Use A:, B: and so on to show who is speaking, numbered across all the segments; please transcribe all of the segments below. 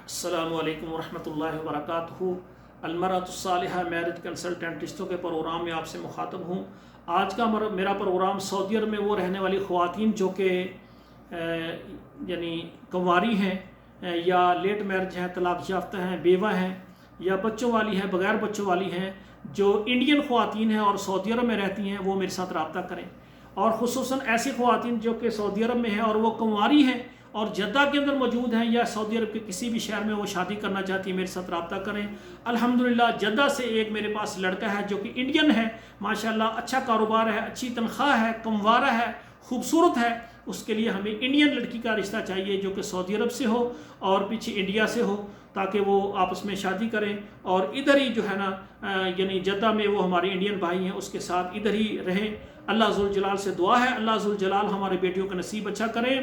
A: अस्सलामु अलैकुम वरहमतुल्लाहि वबरकातुहू। अलमरअतुस्सालिहा मैरिज कंसल्टेंट रिश्तों के प्रोग्राम में आपसे मुखातब हूँ। आज का मेरा प्रोग्राम सऊदी अरब में वो रहने वाली ख़वातीन जो कि यानी कंवारी हैं या लेट मैरिज हैं, तलाक़ याफ्ता हैं, बेवा हैं या बच्चों वाली हैं, बग़ैर बच्चों वाली हैं, जो इंडियन ख़वातीन हैं और सऊदी अरब में रहती हैं, वो मेरे साथ रब्ता करें। और ख़ुसूसन ऐसी ख़वातीन जो कि सऊदी अरब में हैं और वो कंवारी हैं और जद्दा के अंदर मौजूद हैं या सऊदी अरब के किसी भी शहर में वो शादी करना चाहती है, मेरे साथ रब्ता करें। अल्हम्दुलिल्लाह जद्दा से एक मेरे पास लड़का है जो कि इंडियन है, माशाल्लाह अच्छा कारोबार है, अच्छी तनख्वाह है, कमवारा है, खूबसूरत है। उसके लिए हमें इंडियन लड़की का रिश्ता चाहिए जो कि सऊदी अरब से हो और पीछे इंडिया से हो, ताकि वो आपस में शादी करें और इधर ही जो है ना यानी जद्दा में वो हमारे इंडियन भाई हैं उसके साथ इधर ही रहें। अल्लाह ज़ुल जलाल से दुआ है, अल्लाह ज़ुल जलाल हमारे बेटियों का नसीब अच्छा करें।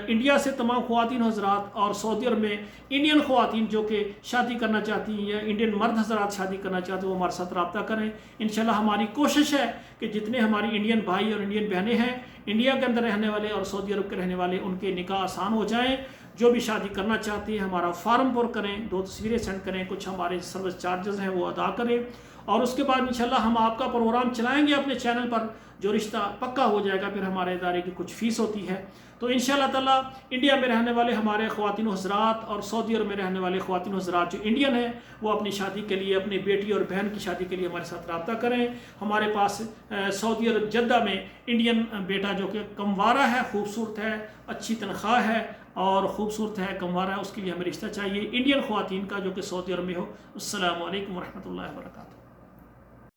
A: इंडिया से तमाम ख़वातीन हज़रात और सऊदी अरब में इंडियन ख़वातीन जो कि शादी करना चाहती हैं या इंडियन मर्द हज़रात शादी करना चाहते हैं वो हमारे साथ रब्ता करें। इंशाल्लाह हमारी कोशिश है कि जितने हमारी इंडियन भाई और इंडियन बहनें हैं इंडिया के अंदर रहने वाले और सऊदी अरब के रहने वाले, उनके निकाह आसान हो जाएँ। जो भी शादी करना चाहती हैं हमारा फार्म पर करें, 2 तस्वीरें सेंड करें, कुछ हमारे सर्विस चार्जेस हैं वो अदा करें और उसके बाद इंशाल्लाह हम आपका प्रोग्राम चलाएंगे अपने चैनल पर। जो रिश्ता पक्का हो जाएगा फिर हमारे इदारे की कुछ फ़ीस होती है। तो इंशाल्लाह ताला इंडिया में रहने वाले हमारे ख़वातीन हज़रात और सऊदी अरब में रहने वाले ख़वातीन हज़रात जो इंडियन हैं वो अपनी शादी के लिए, अपनी बेटी और बहन की शादी के लिए हमारे साथ रब्ता करें। हमारे पास सऊदी अरब जद्दा में इंडियन बेटा जो कि कमवारा है, खूबसूरत है, अच्छी तनख्वाह है और ख़ूबसूरत है, कमवारा है, उसके लिए हमें रिश्ता चाहिए इंडियन ख़वातीन का जो कि सऊदी अरब में हो। अस्सलामु अलैकुम वरहमतुल्लाहि वबरकातुहू।